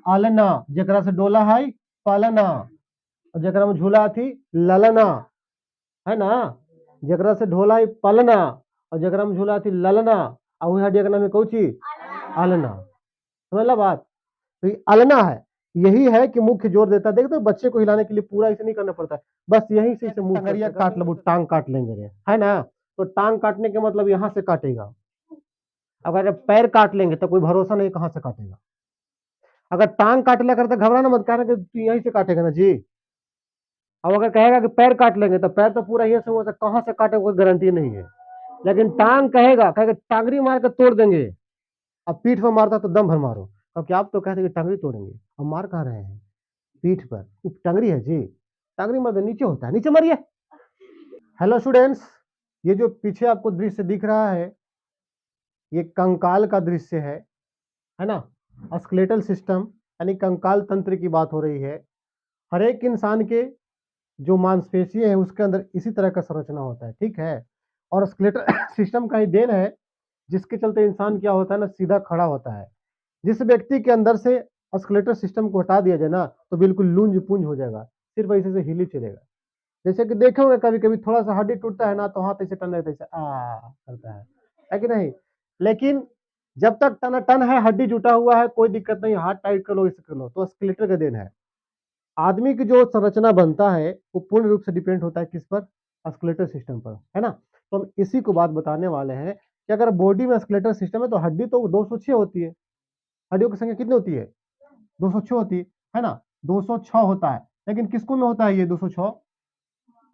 आलना, जकरा से डोला है पालना, और जकरा में झूला थी ललना, है ना। जकरा से ढोला है पालना और जकरा में झूला थी ललना, और वही हड्डी का नाम है कौची, आलना। समझला बात। तो ये आलना है, यही है कि मुख्य जोर देता है। देखो तो बच्चे को हिलाने के लिए पूरा इसे नहीं करना पड़ता है, बस यहीं से इसे मुंह टंगरिया काट लो, टांग काट लेंगे रे, है ना। तो टांग काटने के मतलब यहाँ से काटेगा। अगर पैर काट लेंगे तो कोई भरोसा नहीं कहाँ से काटेगा। अगर टांग काट लिया करता घबराना मत, कहना कि तू यहीं से काटेगा ना जी। अब अगर कहेगा कि पैर काट लेंगे तो पैर तो पूरा ये से हो सकता, कहाँ से काटे कोई गारंटी नहीं है। लेकिन टांग कहेगा टांगरी मार के तोड़ देंगे। अब पीठ पर मारता तो दम भर मारो, क्योंकि आप तो कहते कि टांगरी तोड़ेंगे, अब मार कहाँ रहे हैं, पीठ पर। टांगरी है जी, टांगरी मत नीचे होता है, नीचे मारिए। हेलो स्टूडेंट्स, ये जो पीछे आपको दृश्य दिख रहा है ये कंकाल का दृश्य है ना। स्केलेटल सिस्टम यानी कंकाल तंत्र की बात हो रही है। हर एक इंसान के जो मांसपेशियां है उसके अंदर इसी तरह का संरचना होता है, ठीक है। और स्केलेटल सिस्टम का ही देन है जिसके चलते इंसान क्या होता है ना, सीधा खड़ा होता है। जिस व्यक्ति के अंदर से स्केलेटल सिस्टम को हटा दिया जाए ना तो बिल्कुल लूंज पूंज हो जाएगा, सिर्फ ऐसे से हिल ही चलेगा। जैसे कि देखोगे कभी कभी थोड़ा सा हड्डी टूटता है ना तो हाथ ऐसे टन ऐसे आ करता है कि नहीं। लेकिन जब तक टना टन है, हड्डी जुटा हुआ है, कोई दिक्कत नहीं, हाथ टाइट कर लो, इसे कर लो, तो स्केलेटल का देन है। आदमी की जो संरचना बनता है वो पूर्ण रूप से डिपेंड होता है किस पर, स्केलेटल सिस्टम पर, है ना। तो हम इसी को बात बताने वाले हैं कि अगर बॉडी में स्केलेटल सिस्टम है तो हड्डी तो 206 होती है। हड्डियों की संख्या कितनी होती है, 206 होती है ना, 206 होता है। लेकिन किसको में होता है ये 206,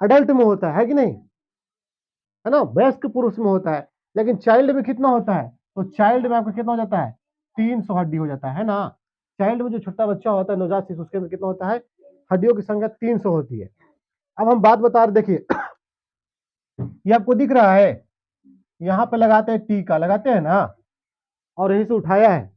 अडल्ट में होता है कि नहीं, है ना, वयस्क पुरुष में होता है। लेकिन चाइल्ड में कितना होता है, तो चाइल्ड में आपका कितना हो जाता है, 300 हड्डी हो जाता है ना। चाइल्ड में जो छोटा बच्चा होता है, नवजात शिशु, उसके अंदर कितना होता है, हड्डियों की संख्या 300 होती है। अब हम बात बता रहे, देखिए ये आपको दिख रहा है, यहाँ पे लगाते हैं टीका, लगाते हैं ना, और यहीं से उठाया है,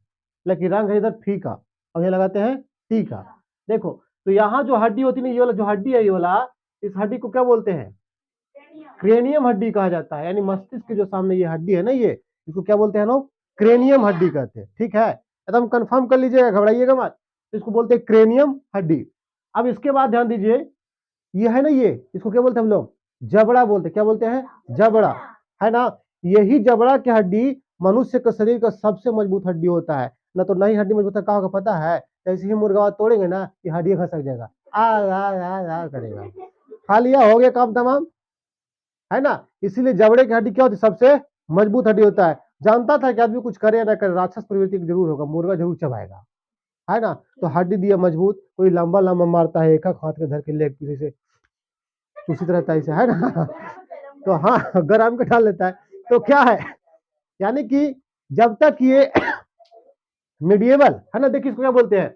लेकिन रंग है इधर फीका, और ये लगाते हैं टीका। देखो तो यहाँ जो हड्डी होती है ना, ये वाला जो हड्डी है, ये वाला, इस हड्डी को क्या बोलते हैं, क्रेनियम हड्डी कहा जाता है। यानी मस्तिष्क के जो सामने ये हड्डी है ना, ये इसको क्या बोलते हैं लोग, क्रेनियम हड्डी कहते हैं, ठीक है। एकदम कंफर्म कर लीजिएगा, घबराइएगा मत। तो इसको बोलते हैं क्रेनियम हड्डी। अब इसके बाद ध्यान दीजिए, ये है ना, ये इसको क्या बोलते हैं हम लोग, जबड़ा बोलते हैं। क्या बोलते हैं, जबड़ा, है ना। यही जबड़ा की हड्डी मनुष्य के शरीर का सबसे मजबूत हड्डी होता है ना। तो नहीं हड्डी मजबूत है, कहा पता है, जैसे ही मुर्गा तोड़ेंगे ना ये हड्डी खसक जाएगा, आ करेगा, खा लिया, हो गया काम तमाम, है ना। इसीलिए जबड़े की हड्डी क्या होती है, सबसे मजबूत हड्डी होता है। जानता था कि आदमी कुछ करे या ना करे, राक्षस प्रवृत्ति जरूर होगा, मुर्गा जरूर चबाएगा, है ना। तो हड्डी दिया मजबूत, कोई लंबा लंबा मारता है, एक हाथ के धर के लेग पीछे से उसी तरह ऐसे, है ना। तो हाँ, गरम के डाल लेता है। तो क्या है, यानी कि जब तक ये मिडिएवल है ना, देखिए इसको क्या बोलते हैं,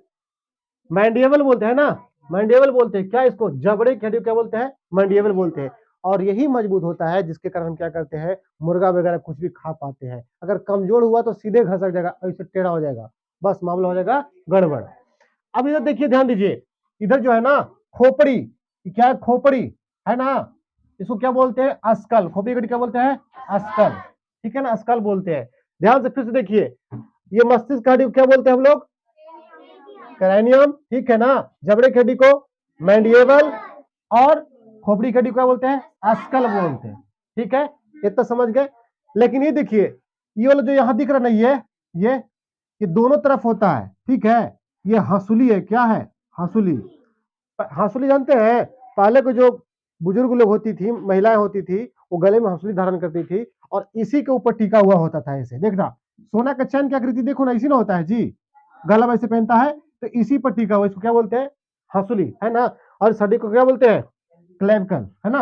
मैंडिएबल बोलते हैं ना, मैंडिएबल बोलते हैं क्या इसको, जबड़े की हड्डी क्या बोलते हैं, मैंडिएबल बोलते हैं। और यही मजबूत होता है जिसके कारण हम क्या करते हैं, मुर्गा वगैरह कुछ भी खा पाते हैं। अगर कमजोर हुआ तो सीधे घसक जाएगा, ऐसे टेढ़ा हो जाएगा, बस मामला हो जाएगा गड़बड़। अब इधर देखिए, ध्यान दीजिए, इधर जो है ना खोपड़ी, क्या है, खोपड़ी, है ना। इसको क्या बोलते हैं, अस्कल, खोपड़ी की हड्डी क्या बोलते हैं, अस्कल, ठीक है ना, अस्कल बोलते हैं। ध्यान से फिर से देखिए, ये मस्तिष्क की हड्डी को क्या बोलते हैं हम लोग, क्रैनियम, ठीक है ना। जबड़े की हड्डी को मैंडिएबल, और खोपड़ी की हड्डी को क्या बोलते हैं, अस्कल बोलते हैं, ठीक है। इतना समझ गए। लेकिन ये देखिए, ये वाला जो यहाँ दिख रहा ना, ये दोनों तरफ होता है, ठीक है। ये हंसुली है, क्या है, हंसुली। हंसुली जानते हैं, पहले को जो बुजुर्ग लोग होती थी, महिलाएं होती थी, वो गले में हंसुली धारण करती थी, और इसी के ऊपर टीका हुआ होता था ऐसे, देखना सोना का चैन की आकृति देखो ना, इसी ना होता है जी, गला वैसे पहनता है तो इसी पर टीका हुआ, इसको क्या बोलते हैं, हंसुली, है ना। और सड़ी को क्या बोलते हैं, क्लेविकल, है ना,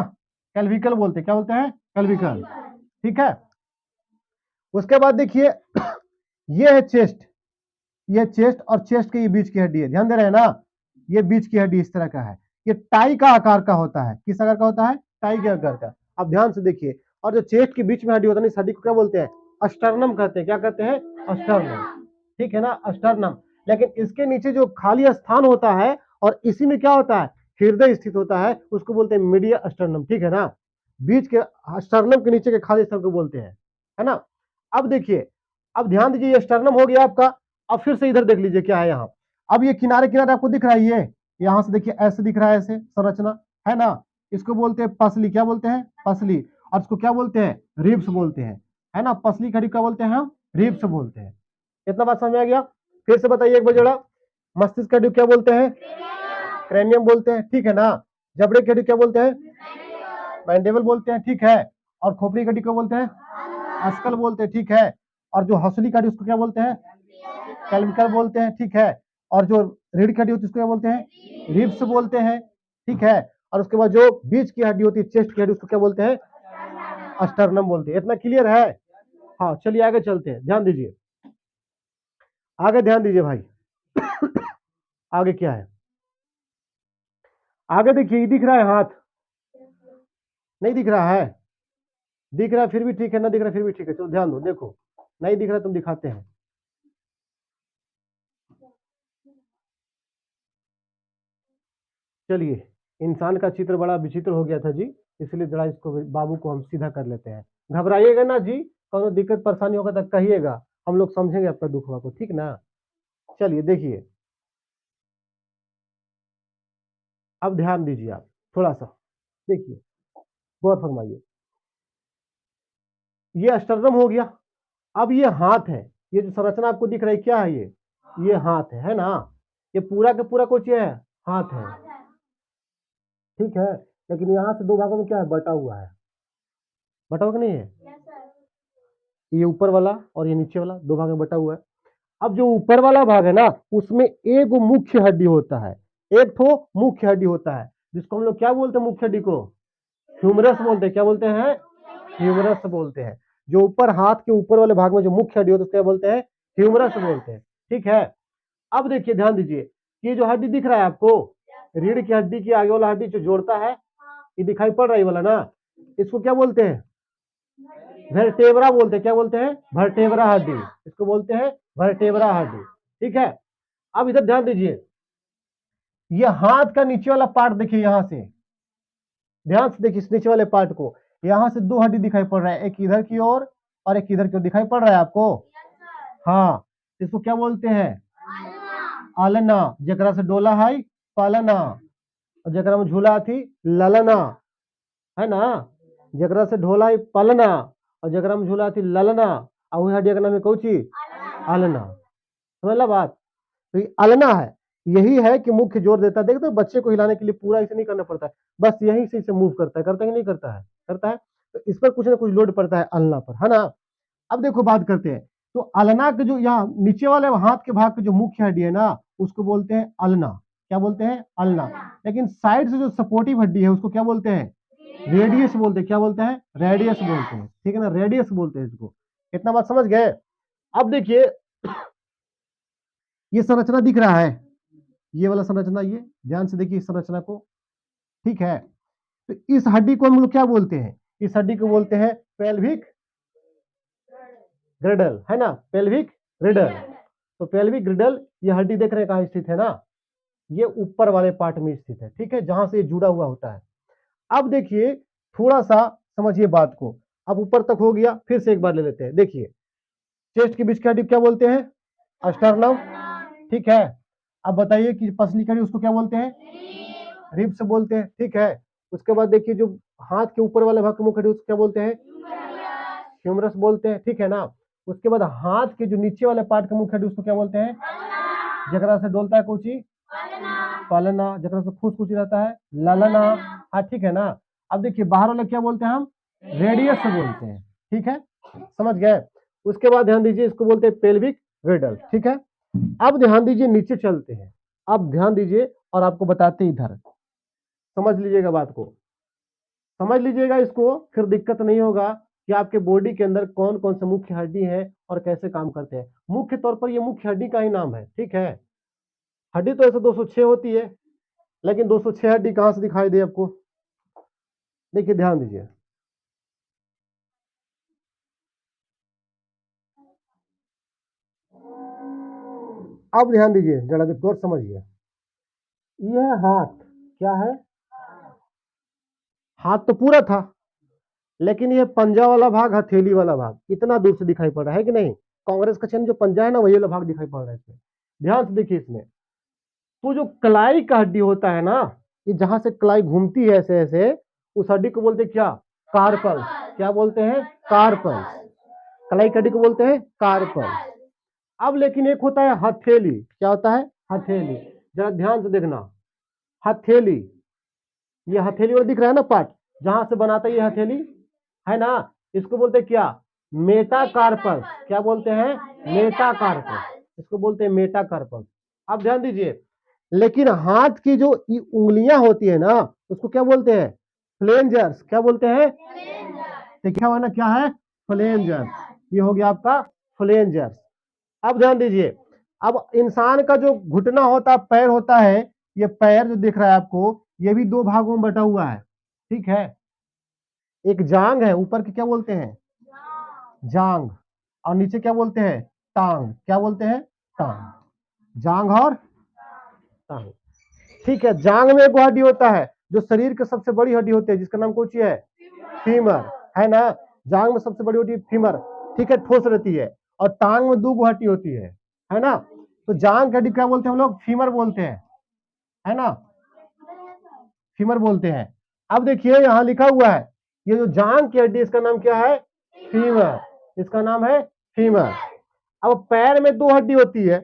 कैल्विकल बोलते हैं, क्या बोलते हैं, कैल्विकल, ठीक है। उसके बाद देखिए, ये है चेस्ट, ये चेस्ट और चेस्ट के ये बीच की हड्डी है, ध्यान दे रहे हैं ना, ये बीच की हड्डी इस तरह का है। ये टाई का आकार का होता है, किस आकार का होता है, टाई के आकार का। अब ध्यान से देखिए, और जो चेस्ट के बीच में हड्डी होता है, इस हड्डी को क्या बोलते हैं, अस्टर्नम कहते हैं, क्या कहते हैं, अस्टर्नम, ठीक है ना, अस्टर्नम। लेकिन इसके नीचे जो खाली स्थान होता है और इसी में क्या होता है, हृदय स्थित होता है, उसको बोलते हैं मीडिया अस्टर्नम, ठीक है ना। बीच के अस्टर्नम के नीचे के खाली स्थान को बोलते हैं, है ना। अब देखिए, अब ध्यान दीजिए, ये स्टर्नम हो गया आपका। अब फिर से इधर देख लीजिए क्या है यहाँ। अब ये किनारे किनारे आपको दिख रहा है, ये यहां से देखिए ऐसे दिख रहा है, ऐसे संरचना है ना, इसको बोलते हैं पसली। क्या बोलते हैं? पसली। और इसको क्या बोलते हैं? रिब्स बोलते हैं, है ना। पसली खड़ी क्या बोलते हैं हम? रिब्स बोलते हैं। इतना बात समझ में आ गया? फिर से बताइए एक बार जरा। मस्तिष्क की हड्डी क्या बोलते हैं? क्रेनियम बोलते हैं, ठीक है ना। जबड़े की हड्डी क्या बोलते हैं? मैंडिबल बोलते हैं, ठीक है। और खोपड़ी की हड्डी को बोलते हैं? अस्कल बोलते हैं, ठीक है। और जो हंसली की हड्डी उसको क्या बोलते हैं? कैल्विकल बोलते हैं, ठीक है। और जो रीढ़ की हड्डी होती है उसको क्या बोलते हैं? रिब्स बोलते हैं, ठीक है। और उसके बाद जो बीच की हड्डी होती है, चेस्ट की हड्डी, उसको क्या बोलते हैं? अस्टर्नम बोलते हैं। इतना क्लियर है? हाँ, चलिए आगे चलते हैं, ध्यान दीजिए, आगे ध्यान दीजिए भाई। आगे क्या है? आगे देखिए, ये दिख रहा है हाथ? नहीं दिख रहा है? दिख रहा है फिर भी ठीक है, ना दिख रहा है फिर भी ठीक है। चलो ध्यान दो, देखो, नहीं दिख रहा तुम दिखाते हैं। चलिए, इंसान का चित्र बड़ा विचित्र हो गया था जी, इसलिए जरा इसको बाबू को हम सीधा कर लेते हैं। घबराइएगा ना जी, कोनो दिक्कत परेशानी होगा तो कहिएगा, हम लोग समझेंगे आपका दुख को, ठीक ना। चलिए देखिए, अब ध्यान दीजिए आप थोड़ा सा, देखिए, गौर फरमाइए। ये अस्टर्नम हो गया। अब ये हाथ है, ये जो संरचना आपको दिख रही है क्या है? ये हाथ है ना। ये पूरा का पूरा कुछ है, हाथ है, ठीक है। लेकिन यहाँ से दो भागों में क्या है? बटा हुआ है। बटा हुआ कि नहीं है? ये ऊपर वाला और ये नीचे वाला, दो भाग में बटा हुआ है। अब जो ऊपर वाला भाग है ना, उसमें एक मुख्य हड्डी होता है, एक तो मुख्य हड्डी होता है, जिसको हम लोग क्या बोलते हैं? मुख्य हड्डी को ह्यूमरस बोलते हैं। क्या बोलते हैं? ह्यूमरस बोलते हैं। जो ऊपर हाथ के ऊपर वाले भाग में जो मुख्य हड्डी होती है उसको क्या बोलते हैं? ह्यूमरस बोलते हैं, ठीक है। अब देखिए, ध्यान दीजिए, ये जो हड्डी दिख रहा है आपको, रीढ़ की हड्डी की आगे वाला हड्डी जो जोड़ता है, ये दिखाई पड़ रही वाला ना, इसको क्या बोलते हैं? वर्टेब्रा बोलते हैं। क्या बोलते हैं? वर्टेब्रा हड्डी, इसको बोलते हैं वर्टेब्रा हड्डी, ठीक है। अब इधर ध्यान दीजिए, ये हाथ का नीचे वाला पार्ट देखिए, यहां से ध्यान से देखिए, इस नीचे वाले पार्ट को, यहां से दो हड्डी दिखाई पड़ रहा है, एक इधर की ओर और एक इधर की ओर, दिखाई पड़ रहा है आपको? हाँ, इसको क्या बोलते हैं? आलना। जकरा से डोला है पालना, और जकरा में झूला थी ललना, है ना। जकरा से ढोला है पालना और जकरा में झूला थी ललना, और वही हड्डी का नाम है कौची? आलना। समझला बात? तो ये अलना है, यही है कि मुख्य जोर देता है। देखते हो, बच्चे को हिलाने के लिए पूरा इसे नहीं करना पड़ता है, बस यहीं से इसे मूव करता है। करता है कि नहीं करता है? करता है। तो इस पर कुछ ना कुछ लोड पड़ता है अलना पर, है ना। अब देखो, बात करते हैं, तो अलना के जो यहाँ नीचे वाले हाथ के भाग की जो मुख्य हड्डी है ना, उसको बोलते हैं अलना। क्या बोलते हैं? अलना। लेकिन साइड से जो सपोर्टिव हड्डी है उसको क्या बोलते हैं? रेडियस बोलते हैं। क्या बोलते हैं? रेडियस बोलते हैं, ठीक है ना, रेडियस बोलते हैं इसको। इतना बात समझ गए? अब देखिए, ये संरचना दिख रहा है, ये वाला संरचना, ये ध्यान से देखिए इस संरचना को, ठीक है। तो इस हड्डी को हम लोग क्या बोलते हैं? इस हड्डी को बोलते हैं पेल्विक ग्रिडल, है ना, पेल्विक ग्रिडल। तो पेल्विक ग्रिडल, ये हड्डी देख रहे हैं कहाँ स्थित है ना, ये ऊपर वाले पार्ट में स्थित है, ठीक है, जहां से ये जुड़ा हुआ होता है। अब देखिए, थोड़ा सा समझिए बात को। अब ऊपर तक हो गया, फिर से एक बार ले लेते हैं। देखिए, चेस्ट के बीच की हड्डी क्या बोलते हैं? अस्टर्नम, ठीक है। अब बताइए कि पसली कड़ी उसको क्या बोलते हैं? रिब्स बोलते हैं, ठीक है। उसके बाद देखिए, जो हाथ के ऊपर वाले भाग को मुख्य हड्डी उसको क्या बोलते हैं? ह्यूमरस बोलते हैं, ठीक है ना। उसके बाद हाथ के जो नीचे वाले पार्ट का मुख्य हड्डी उसको क्या बोलते हैं? जकरा से डोलता है कोची? पालना। जकरा से फूस कुची रहता है? ललना। हाँ, ठीक है ना। अब देखिए, बाहर वाले क्या बोलते हैं हम? रेडियस से बोलते हैं, ठीक है, समझ गए। उसके बाद ध्यान दीजिए, इसको बोलते हैं पेल्विक ग्रिडल, ठीक है। अब ध्यान दीजिए, नीचे चलते हैं। अब ध्यान दीजिए और आपको बताते इधर, समझ लीजिएगा बात को, समझ लीजिएगा इसको, फिर दिक्कत नहीं होगा कि आपके बॉडी के अंदर कौन कौन से मुख्य हड्डी है और कैसे काम करते हैं। मुख्य तौर पर ये मुख्य हड्डी का ही नाम है, ठीक है। हड्डी तो ऐसे 206 होती है, लेकिन 206 हड्डी कहां से दिखाई दे आपको? देखिए, ध्यान दीजिए, अब ध्यान दीजिए जरा, गौर समझिए। यह हाथ क्या है? हाथ तो पूरा था, लेकिन ये पंजा वाला भाग, हथेली वाला भाग इतना दूर से दिखाई पड़ रहा है कि नहीं? कांग्रेस का चिन्ह जो पंजा है ना, वही वाला भाग दिखाई पड़ रहा है इसमें। ध्यान से देखिए इसमें, तो जो कलाई का हड्डी होता है ना, ये जहां से कलाई घूमती है ऐसे ऐसे, उस हड्डी को बोलते हैं क्या? कार्पल्स। क्या बोलते हैं? कार्पल्स। कलाई की हड्डी को बोलते हैं कार्पल्स। अब लेकिन एक होता है हथेली। क्या होता है? हथेली। जरा ध्यान से देखना, हथेली, ये हथेली वाला दिख रहा है ना पार्ट, जहां से बनाता है ये हथेली, है ना, इसको बोलते हैं क्या? मेटाकार्पस। क्या बोलते हैं? मेटाकार्पस। इसको बोलते हैं मेटाकार्पस। अब ध्यान दीजिए, लेकिन हाथ की जो उंगलियां होती है ना, उसको क्या बोलते हैं? फ्लेंजर्स। क्या बोलते हैं? लिखा हुआ ना, क्या है? फ्लेंजर्स। ये हो गया आपका फ्लेंजर्स। अब ध्यान दीजिए, अब इंसान का जो घुटना होता है, पैर होता है, ये पैर जो दिख रहा है आपको, ये भी दो भागों में बटा हुआ है। ठीक है, एक जांग है, ऊपर के क्या बोलते हैं? जांग। और नीचे क्या बोलते हैं? टांग। क्या बोलते हैं? टांग। जांग और टांग। ठीक है, जांग में एक हड्डी होता है जो शरीर की सबसे बड़ी हड्डी होती है, जिसका नाम कौन सी है? फीमर, है ना। जांग में सबसे बड़ी होती है फीमर। ठीक है, ठोस रहती है। और टांग में दो हड्डी होती है ना। तो जांग की हड्डी क्या बोलते हैं हम लोग? फीमर बोलते हैं, है ना, फीमर बोलते हैं। अब देखिए यहां लिखा हुआ है, ये जो जांग की हड्डी, इसका नाम क्या है? फीमर। इसका नाम है फीमर। अब पैर में दो हड्डी होती है,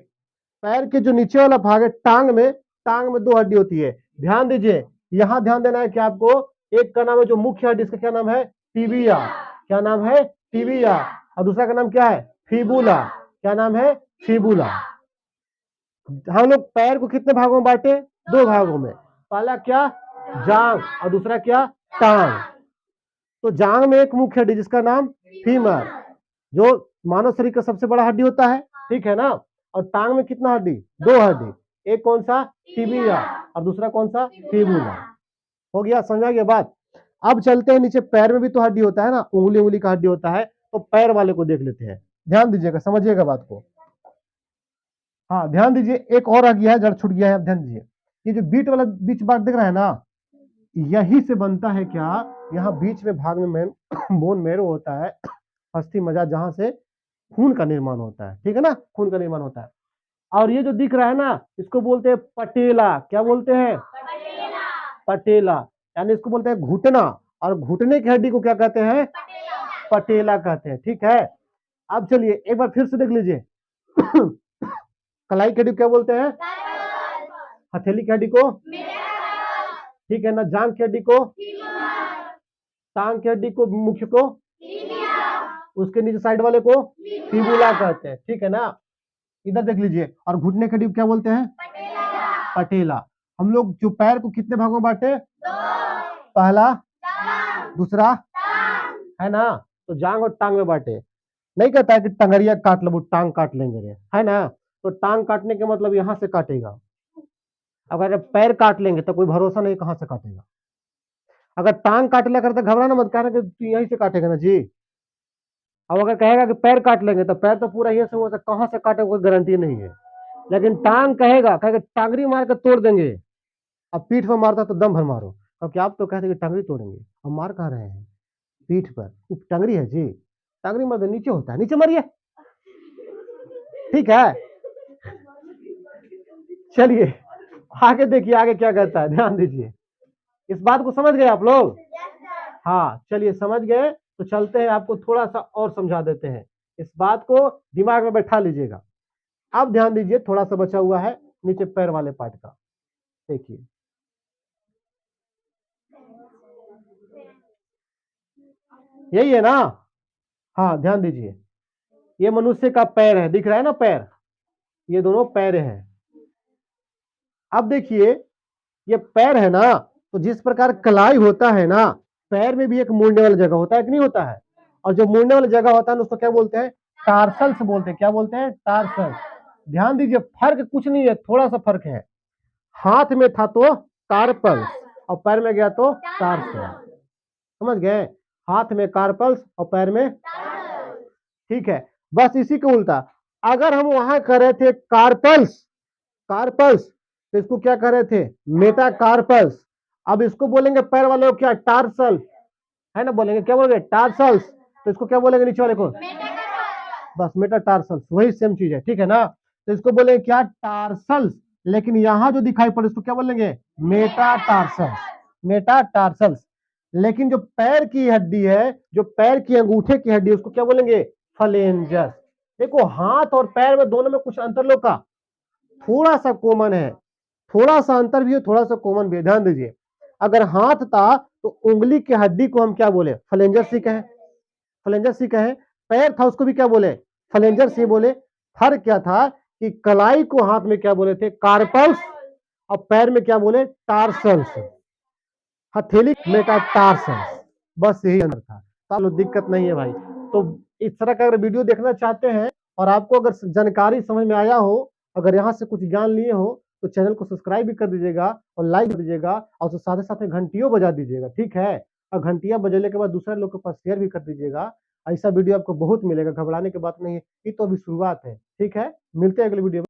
पैर के जो नीचे वाला भाग है टांग में दो हड्डी होती है। ध्यान दीजिए, यहां ध्यान देना है कि आपको, एक का नाम है जो मुख्य हड्डी, इसका क्या नाम है? टिबिया। क्या नाम है? टिबिया। और दूसरा का नाम क्या है? फिबुला। क्या नाम है? फिबुला। हम लोग पैर को कितने भागों में बांटे? दो भागों में। पहला क्या? जांग, और दूसरा क्या? टांग। तो जांग में एक मुख्य हड्डी जिसका नाम फीमर, जो मानव शरीर का सबसे बड़ा हड्डी होता है, ठीक है ना। और टांग में कितना हड्डी? दो हड्डी। एक कौन सा? टिबिया, और दूसरा कौन सा? फिबुला। हो गया, समझा गया बात। अब चलते हैं नीचे, पैर में भी तो हड्डी होता है ना, उंगली उंगली का हड्डी होता है, तो पैर वाले को देख लेते हैं। ध्यान दीजिएगा, समझिएगा बात को। हाँ ध्यान दीजिए, एक और आ गया है, जड़ छूट गया है। अब ध्यान दीजिए, ये जो बीट वाला बीच भाग दिख रहा है ना, यही से बनता है क्या? यहाँ बीच में भाग में बोन मैरो होता है, अस्थि मज्जा, जहां से खून का निर्माण होता है। ठीक है ना, खून का निर्माण होता है। और ये जो दिख रहा है ना, इसको बोलते हैं पटेला। क्या बोलते हैं? पटेला। यानी इसको बोलते हैं घुटना, और घुटने की हड्डी को क्या कहते हैं? पटेला कहते हैं। ठीक है, अब चलिए एक बार फिर से देख लीजिए। कलाई की हड्डी क्या बोलते हैं? हथेली की हड्डी को, ठीक है ना, जांग की हड्डी को, टांग की हड्डी को, मुख्य को, उसके नीचे साइड वाले को फिबुला कहते हैं। ठीक है ना, इधर देख लीजिए। और घुटने की हड्डी क्या बोलते हैं? पटेला। हम लोग जो पैर को कितने भागों में बांटे? पहला, दूसरा, है ना। तो जांग और टांग में बांटे। नहीं कहता है कि टंगरिया काट लो, टांग काट लेंगे रे, है ना। तो टांग काटने के मतलब यहां से काटेगा। अगर पैर काट लेंगे तो कोई भरोसा नहीं कहां से काटेगा। अगर टांग काट लिया करता, घबराना मत, कहना कि तू यहीं से काटेगा ना जी। अब अगर कहेगा कि पैर काट लेंगे, तो पैर तो पूरा ये से हो सकता, कहां से काटे कोई गारंटी नहीं है। लेकिन टांग कहेगा टांगरी मार कर तोड़ देंगे। अब पीठ पर मारता तो दम भर मारो। अब क्या आप तो कहते कि टांगरी तोड़ेंगे, हम मार कहा रहे हैं? पीठ पर। टांगरी है जी, टांगरी मत नीचे होता है, नीचे मारिए। ठीक है, चलिए आगे देखिए, आगे क्या करता है, ध्यान दीजिए। इस बात को समझ गए आप लोग? हाँ चलिए, समझ गए तो चलते हैं, आपको थोड़ा सा और समझा देते हैं। इस बात को दिमाग में बैठा लीजिएगा। अब ध्यान दीजिए, थोड़ा सा बचा हुआ है नीचे पैर वाले पार्ट का। देखिए, यही है ना। हाँ ध्यान दीजिए, ये मनुष्य का पैर है, दिख रहा है ना पैर, ये दोनों पैर हैं। अब देखिए, ये पैर है ना, तो जिस प्रकार कलाई होता है ना, पैर में भी एक मुड़ने वाला जगह होता है कि नहीं होता है। और जो मुड़ने वाला जगह होता है उसको क्या बोलते हैं? टार्सल्स बोलते हैं। क्या बोलते हैं? टार्सल्स। ध्यान दीजिए, फर्क कुछ नहीं है, थोड़ा सा फर्क है। हाथ में था तो कार्पल्स, और पैर में गया तो टार्सल्स। समझ गए? हाथ में कार्पल्स और पैर में, ठीक है। बस इसी को उल्टा, अगर हम वहां कर रहे थे कार्पल्स, कार्पल्स, तो इसको क्या कर रहे थे? मेटाकार्पल्स। अब इसको बोलेंगे पैर वाले को क्या? टार्सल, है ना, बोलेंगे क्या बोलेंगे? टार्सल्स। तो इसको क्या बोलेंगे नीचे वाले को? बस मेटाटार्सल्स, वही सेम चीज है। ठीक है ना, तो इसको बोलेंगे क्या? टार्सल्स। लेकिन यहाँ जो दिखाई पड़े उसको क्या बोलेंगे, मेटाटार्सल्स, मेटाटार्सल्स। लेकिन जो पैर की हड्डी है, जो पैर की अंगूठे की हड्डी है, उसको क्या बोलेंगे, फ्लेंजस। देखो हाथ और पैर में दोनों में कुछ अंतर लोग का थोड़ा सा कॉमन है, थोड़ा सा अंतर भी है, थोड़ा सा कॉमन भी है। ध्यान दीजिए, अगर हाथ था तो उंगली की हड्डी को हम क्या बोले, फ्लेंजस ही कहें, फ्लेंजस ही कहें। पैर था उसको भी क्या बोले, फ्लेंजस ही बोले। फर्क क्या था कि कलाई को हाथ में क्या बोले थे, कार्पल्स, और पैर में क्या बोले, टार्सल्स, हथेली मेटाटार्सल्स। बस यही अंतर था। चलो दिक्कत नहीं है भाई। तो इस तरह का अगर वीडियो देखना चाहते हैं और आपको अगर जानकारी समझ में आया हो, अगर यहाँ से कुछ ज्ञान लिए हो, तो चैनल को सब्सक्राइब भी कर दीजिएगा और लाइक कर दीजिएगा और साथ साथ में घंटियों बजा दीजिएगा, ठीक है। और घंटियां बजाने के बाद दूसरे लोग के पास शेयर भी कर दीजिएगा। ऐसा वीडियो आपको बहुत मिलेगा, घबराने की बात नहीं है, ये तो अभी शुरुआत है, ठीक है। मिलते हैं अगले वीडियो में।